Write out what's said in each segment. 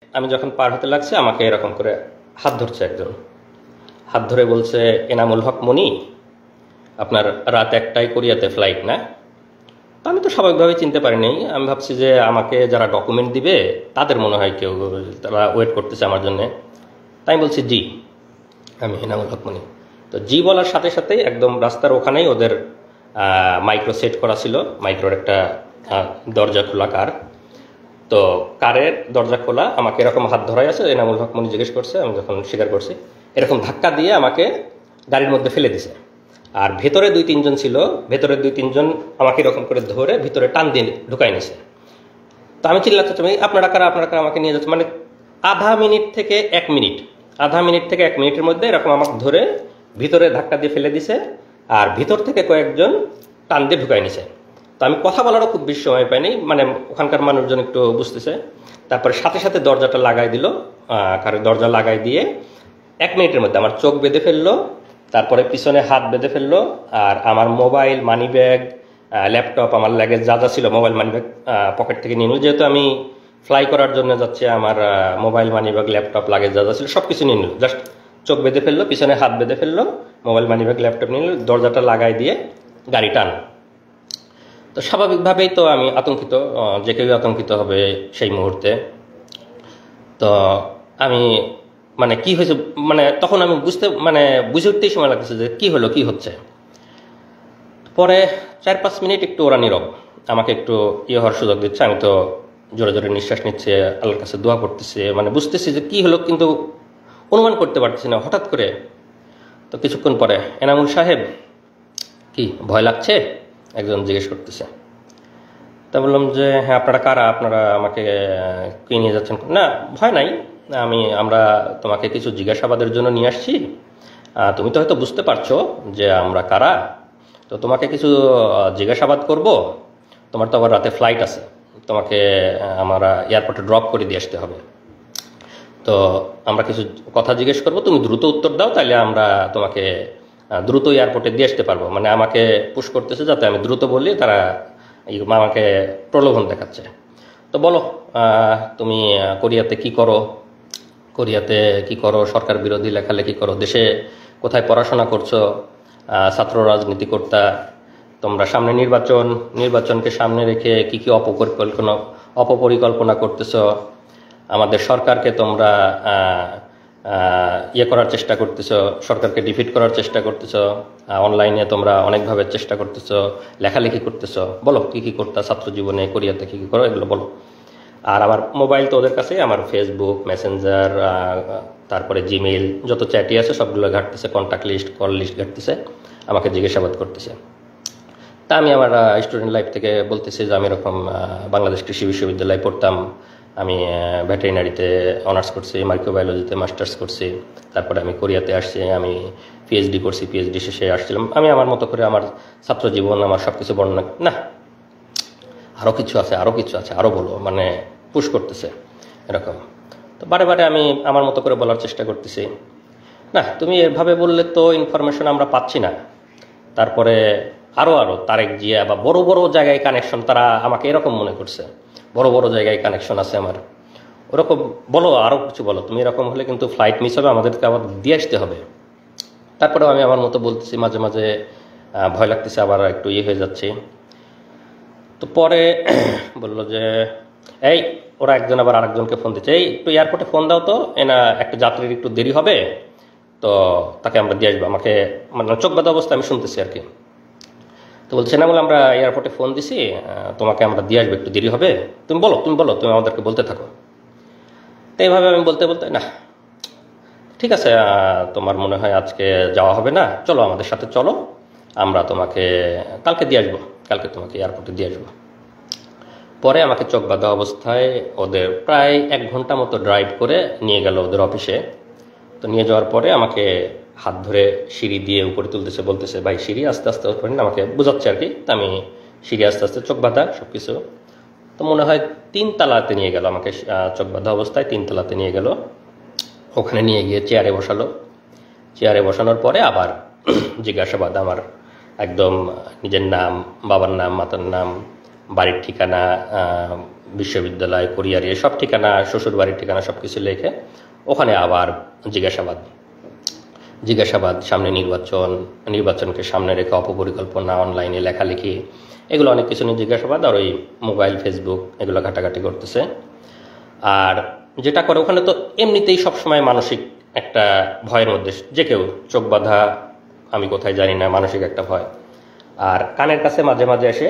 আমি যখন পার হতে লাগছে আমাকে এরকম করে হাত ধরছে একজন, হাত ধরে বলছে, এনামুল হক মনি, আপনার রাত 1টায় কোরিয়াতে ফ্লাইট না? তো আমি তো স্বাভাবিকভাবে চিনতে পারিনি। আমি ভাবছি যে আমাকে যারা ডকুমেন্ট দিবে তাদের মনে হয় কেউ, তারা ওয়েট করতেছে আমার জন্য। তাই আমি বলছি জি, আমি এনামুল হক মনি। তো জি বলার সাথে সাথেই একদম রাস্তার ওখানেই ওদের মাইক্রো সেট করা ছিল, মাইক্রোর একটা দরজা খোলা কার। তো কারের দরজা খোলা, আমাকে এরকম হাত ধরাই আছে, এনামুল হক মনি জিজ্ঞেস করছে, আমি যখন স্বীকার করছি, এরকম ধাক্কা দিয়ে আমাকে গাড়ির মধ্যে ফেলে দিছে। আর ভেতরে 2-3 জন ছিল, ভেতরে 2-3 জন আমাকে এরকম করে ধরে ভিতরে টান দিয়ে ঢুকাই নিছে। তো আমি চিল্লাচ্ছি, আপনারা কারা, আপনারা কারা, আমাকে নিয়ে যাচ্ছে। মানে আধা মিনিট থেকে 1 মিনিট, আধা মিনিট থেকে 1 মিনিটের মধ্যে এরকম আমাকে ধরে ভিতরে ধাক্কা দিয়ে ফেলে দিছে, আর ভিতর থেকে কয়েকজন টান দিয়ে ঢুকাই নিছে। তো আমি কথা বলারও খুব বেশি সময় পাইনি, মানে ওখানকার মানুষজন একটু বুঝতেছে। তারপরে সাথে সাথে দরজাটা লাগাই দিল, কারণ দরজা লাগাই দিয়ে 1 মিনিটের মধ্যে আমার চোখ বেঁধে ফেললো, তারপরে পিছনে হাত বেঁধে ফেললো, আর আমার মোবাইল, মানি ব্যাগ, ল্যাপটপ, আমার লাগেজ যা যা ছিল, মোবাইল মানি ব্যাগ পকেট থেকে নিয়ে নিল। যেহেতু আমি ফ্লাই করার জন্য যাচ্ছি, আমার mobile, money bag, laptop, luggage যা যা ছিল সব কিছু নিয়ে নিল। জাস্ট চোখ বেঁধে ফেললো, পিছনে হাত বেঁধে ফেললো, মোবাইল, মানি ব্যাগ, ল্যাপটপ নিয়ে নিল, দরজাটা লাগাই দিয়ে গাড়ি টান। তো স্বাভাবিকভাবেই তো আমি আতঙ্কিত, যে কেউ আতঙ্কিত হবে সেই মুহূর্তে। তো আমি, মানে কি হয়েছে, মানে তখন আমি বুঝে উঠতেই সময় লাগতেছে যে কি হলো, কি হচ্ছে। পরে 4-5 মিনিট একটু ওরা নীরব, আমাকে একটু ইয়ে হওয়ার সুযোগ দিচ্ছে। আমি তো জোরে জোরে নিঃশ্বাস নিচ্ছে, আল্লাহর কাছে দোয়া করতেছি, মানে বুঝতেছি যে কি হলো, কিন্তু অনুমান করতে পারতেছি না। হঠাৎ করে তো কিছুক্ষণ পরে, এনামুল সাহেব কি ভয় লাগছে, একজন জিজ্ঞেস করতেছে। তা বললাম যে হ্যাঁ, আপনারা কারা, আপনারা আমাকে কি নিয়ে যাচ্ছেন? না, ভয় নাই, আমরা তোমাকে কিছু জিজ্ঞাসাবাদের জন্য নিয়ে আসছি। তুমি তো হয়তো বুঝতে পারছো যে আমরা কারা, তো তোমাকে কিছু জিজ্ঞাসাবাদ করব। তোমার তো আবার রাতে ফ্লাইট আছে, তোমাকে আমরা এয়ারপোর্টে ড্রপ করে দিয়ে আসতে হবে। তো আমরা কিছু কথা জিজ্ঞেস করব, তুমি দ্রুত উত্তর দাও, তাহলে আমরা তোমাকে দ্রুত এয়ারপোর্টে দিয়ে আসতে পারবো। মানে আমাকে পুশ করতেছে যাতে আমি দ্রুত বললি, তারা আমাকে প্রলোভন দেখাচ্ছে। তো বলো, তুমি কোরিয়াতে কি করো, কোরিয়াতে কি করো, সরকার বিরোধী লেখালেখি করো, দেশে কোথায় পড়াশোনা করছো, ছাত্র রাজনীতি করতা, তোমরা সামনে নির্বাচনকে সামনে রেখে কি কি অপপরিকল্পনা করতেছো, আমাদের সরকারকে তোমরা ইয়ে করার চেষ্টা করতেছো, সরকারকে ডিফিট করার চেষ্টা করতেছো, অনলাইনে তোমরা অনেকভাবে চেষ্টা করতেছো, লেখালেখি করতেছো, বলো কি কি করতা ছাত্র জীবনে, কোরিয়াতে কি কি করো, এগুলো বলো। আর আমার মোবাইল তো ওদের কাছে, আমার ফেসবুক, মেসেঞ্জার, তারপরে জিমেইল, যত চ্যাটই আছে সবগুলো ঘাটতেছে, কন্ট্যাক্ট লিস্ট, কল লিস্ট ঘাটতেছে, আমাকে জিজ্ঞাসাবাদ করতেছে। তা আমি আমার স্টুডেন্ট লাইফ থেকে বলতেছি যে আমি এরকম বাংলাদেশ কৃষি বিশ্ববিদ্যালয়ে পড়তাম, আমি ভেটেরিনারিতে অনার্স করছি, মাইক্রোবায়োলজিতে মাস্টার্স করছি, তারপরে আমি কোরিয়াতে আসছি, আমি পিএইচডি করছি, পিএইচডি শেষে আসছিলাম। আমি আমার মতো করে আমার ছাত্র জীবন, আমার সব কিছু বর্ণনা, না আরও কিছু আছে, আরও কিছু আছে, আরও বলো, মানে পুশ করতেছে এরকম। তো বারে বারে আমি আমার মতো করে বলার চেষ্টা করতেছি, না তুমি এভাবে বললে তো ইনফরমেশন আমরা পাচ্ছি না। তারপরে আরও তারেক জিয়া বা বড় বড় জায়গায় কানেকশন, তারা আমাকে এরকম মনে করছে, বড় বড় জায়গায় কানেকশন আছে আমার, ওরকম বলো, আরও কিছু বলো, তুমি এরকম হলে কিন্তু ফ্লাইট মিস হবে, আমাদেরকে আবার দিয়ে আসতে হবে। তারপরেও আমি আমার মতো বলতেছি, মাঝে মাঝে ভয় লাগতেছে, আবার একটু ইয়ে হয়ে যাচ্ছে। তো পরে বললো যে এই, ওরা একজন আবার আরেকজনকে ফোন দিচ্ছে, এই একটু এয়ারপোর্টে ফোন দাও তো, এনা একটা যাত্রীর একটু দেরি হবে, তো তাকে আমরা দিয়ে আসবো। আমাকে মানে চোখ বাঁধা অবস্থা আমি শুনতেছি আর কি। তো বলছে না, বলে আমরা এয়ারপোর্টে ফোন দিছি, তোমাকে আমরা দিয়ে আসবো, একটু দেরি হবে, তুমি বলো, তুমি আমাদেরকে বলতে থাকো। তো এইভাবে আমি বলতে বলতে, না ঠিক আছে, তোমার মনে হয় আজকে যাওয়া হবে না, চলো আমাদের সাথে চলো, আমরা তোমাকে কালকে দিয়ে আসবো, কালকে তোমাকে এয়ারপোর্টে দিয়ে আসবো। পরে আমাকে চোখ বাঁধা অবস্থায় ওদের প্রায় 1 ঘন্টা মতো ড্রাইভ করে নিয়ে গেল ওদের অফিসে। তো নিয়ে যাওয়ার পরে আমাকে হাত ধরে সিঁড়ি দিয়ে উপরে তুলতেছে, বলতেছে ভাই সিঁড়ি আস্তে আস্তে উপরে, আমাকে বোঝাচ্ছে আর কি। তা আমি সিঁড়ি আস্তে আস্তে, চোখ বাঁধা সব কিছু। তো মনে হয় 3 তলাতে নিয়ে গেল আমাকে, চোখ বাঁধা অবস্থায় 3 তলাতে নিয়ে গেল। ওখানে নিয়ে গিয়ে চেয়ারে বসালো। চেয়ারে বসানোর পরে আবার জিজ্ঞাসাবাদ, আমার একদম নিজের নাম, বাবার নাম, মাতার নাম, বাড়ির ঠিকানা, বিশ্ববিদ্যালয়, কোরিয়ারি, সব ঠিকানা, শ্বশুর বাড়ির ঠিকানা সব কিছু লিখে ওখানে আবার জিজ্ঞাসাবাদ, সামনে নির্বাচনকে সামনে রেখে অপপরিকল্পনা, অনলাইনে লেখালেখি, এগুলো অনেক কিছু নিয়ে জিজ্ঞাসাবাদ, আর ওই মোবাইল, ফেসবুক এগুলো ঘাটাঘাটি করতেছে। আর যেটা করে ওখানে তো এমনিতেই সবসময় মানসিক একটা ভয়ের মধ্যে, যে কেউ চোখ বাঁধা, আমি কোথায় জানি না, মানসিক একটা ভয়। আর কানের কাছে মাঝে মাঝে এসে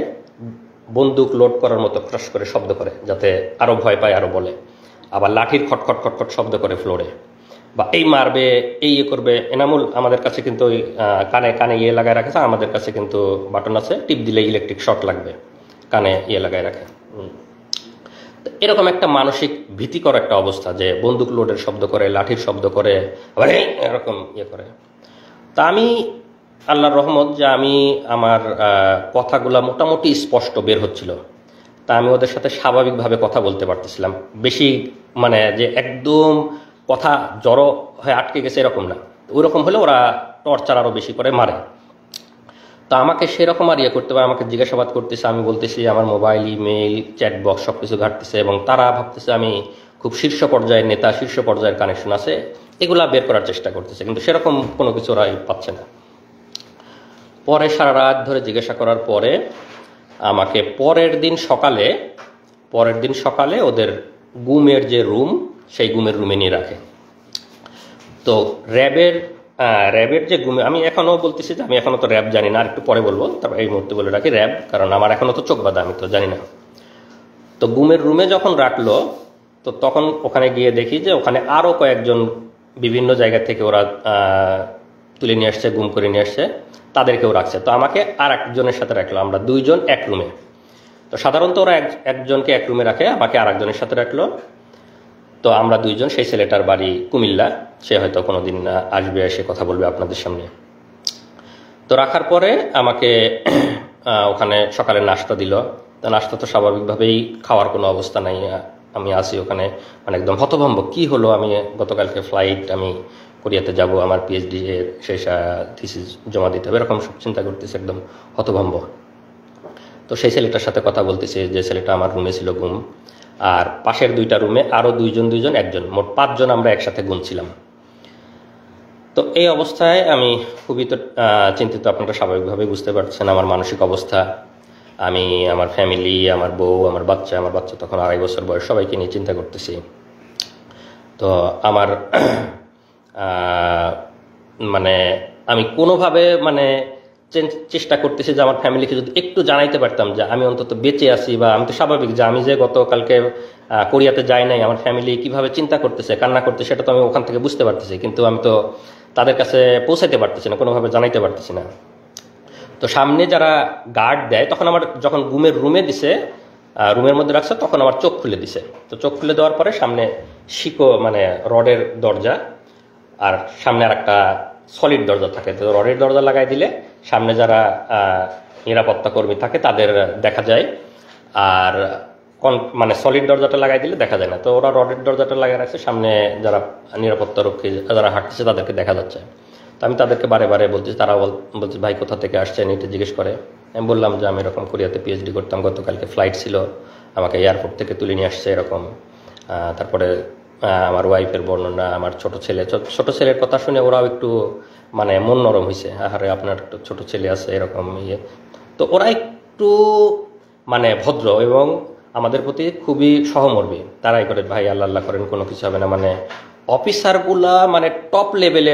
বন্দুক লোড করার মতো ক্রস করে শব্দ করে, যাতে আরো ভয় পায়, আরো বলে। আবার লাঠির খটখট খটখট শব্দ করে ফ্লোরে, বা এই মারবে, এই করবে। এনামুল আমাদের কাছে কিন্তু ওই কানে লাগায় রাখে, আমাদের কাছে কিন্তু বাটন আছে, টিপ দিলে ইলেকট্রিক শর্ট লাগবে, কানে লাগায় রাখে। এরকম একটা মানসিক ভীতিকর একটা অবস্থা, যে বন্দুক লোডের শব্দ করে, লাঠির শব্দ করে, আবার এরকম করে। তা আমি আল্লাহর রহমত যে আমি আমার কথাগুলা মোটামুটি স্পষ্ট বের হচ্ছিল, তা আমি ওদের সাথে স্বাভাবিকভাবে কথা বলতে পারতেছিলাম। বেশি মানে যে একদম কথা জড়ো হয়ে আটকে গেছে এরকম না, ওইরকম হলে ওরা টর্চার আরও বেশি করে মারে। তো আমাকে সেরকম আর করতে পারে, আমাকে জিজ্ঞাসাবাদ করতেছে, আমি বলতেছি আমার মোবাইল, ইমেইল, চ্যাট বক্স সব কিছু ঘাটতেছে, এবং তারা ভাবতেছে আমি খুব শীর্ষ পর্যায়ের নেতা, শীর্ষ পর্যায়ের কানেকশন আছে, এগুলা বের করার চেষ্টা করতেছে, কিন্তু সেরকম কোনো কিছু ওরা পাচ্ছে না। পরে সারা রাত ধরে জিজ্ঞাসা করার পরে আমাকে পরের দিন সকালে ওদের গুমের যে রুম, সেই গুমের রুমে নিয়ে রাখে। তো র্যাবের যে গুমে, আমি এখনো বলতেছি যে আমি এখনো তো র্যাব জানি না, আর একটু পরে বলবো, তারপর এই মুহূর্তে বলে রাখি র্যাব, কারণ আমার এখনো তো চোখ বাঁধা, আমি তো জানি না। তো গুমের রুমে যখন রাখলো, তো তখন ওখানে গিয়ে দেখি যে ওখানে আরও কয়েকজন বিভিন্ন জায়গা থেকে ওরা তুলে নিয়ে আসছে, গুম করে নিয়ে আসছে, তাদেরকেও রাখছে। তো আমাকে আর একজনের সাথে রাখলো, আমরা দুইজন এক রুমে। তো সাধারণত ওরা একজনকে এক রুমে রাখে, আমাকে আর একজনের সাথে রাখলো। তো আমরা দুইজন, সেই ছেলেটার বাড়ি কুমিল্লা, সে হয়তো কোনোদিন আসবে, এসে কথা বলবে আপনাদের সামনে। তো রাখার পরে আমাকে ওখানে সকালে নাস্তা দিল। তো নাস্তা তো স্বাভাবিকভাবেই খাওয়ার কোনো অবস্থা নাই, আমি আসি ওখানে মানে একদম হতভম্ব, কি হলো, আমি গতকালকে ফ্লাইট, আমি কোরিয়াতে যাব, আমার পিএইচডি এর শেষ থিসিস জমা দিতে হবে, এরকম সব চিন্তা করতেছে, একদম হতভম্ব। তো সেই ছেলেটার সাথে কথা বলতেছে, যে ছেলেটা আমার রুমে ছিল গুম, আর পাশের দুইটা রুমে আরও দুইজন একজন, মোট 5 জন আমরা একসাথে গুনছিলাম। তো এই অবস্থায় আমি খুবই তো চিন্তিত, আপনারা স্বাভাবিকভাবে বুঝতে পারছেন আমার মানসিক অবস্থা। আমি আমার ফ্যামিলি, আমার বউ, আমার বাচ্চা তখন 2.5 বছর বয়স, সবাইকে নিয়ে চিন্তা করতেছি। তো আমার মানে আমি কোনোভাবে মানে চেষ্টা করতেছি যে আমার ফ্যামিলিকে যদি একটু জানাইতে পারতাম যে আমি অন্তত বেঁচে আছি, বা আমি তো স্বাভাবিক যে আমি যে গতকালকে কোরিয়াতে যাই নাই, আমার ফ্যামিলি কিভাবে চিন্তা করতেছে, কান্না করতেছে, সেটা তো আমি ওখান থেকে বুঝতে পারতেছি, কিন্তু আমি তো তাদের কাছে পৌঁছাইতে পারতেছি না, কোনোভাবে জানাইতে পারতেছি না। তো সামনে যারা গার্ড দেয়, তখন আমার যখন গুমের রুমে দিছে, রুমের মধ্যে রাখছে, তখন আমার চোখ খুলে দিছে। তো চোখ খুলে দেওয়ার পরে সামনে মানে রডের দরজা, আর সামনে আর একটা সলিড দরজা থাকে। তো রডের দরজা লাগাই দিলে সামনে যারা নিরাপত্তা কর্মী থাকে তাদের দেখা যায়, আর মানে সলিড দরজাটা লাগাই দিলে দেখা যায় না। তো ওরা রডের দরজাটা লাগাই রাখছে, সামনে যারা নিরাপত্তা রক্ষী যারা হাঁটতেছে তাদেরকে দেখা যাচ্ছে। তো আমি তাদেরকে বারে বারে বলতেছি, তারা বলছে ভাই কোথা থেকে আসছেন, এটা জিজ্ঞেস করে। আমি বললাম যে আমি এরকম কোরিয়াতে পিএইচডি করতাম, গতকালকে ফ্লাইট ছিল, আমাকে এয়ারপোর্ট থেকে তুলে নিয়ে আসছে এরকম। তারপরে আমার ওয়াইফের বর্ণনা, আমার ছোট ছেলের কথা শুনে ওরাও একটু মানে মন নরম হয়েছে, আরে আপনার একটা ছোট ছেলে আছে এরকম তো ওরা একটু মানে ভদ্র এবং আমাদের প্রতি খুবই সহমর্মী। তারাই করে ভাই আল্লাহ আল্লাহ করেন, কোনো কিছু হবে না, মানে অফিসারগুলা মানে টপ লেভেলে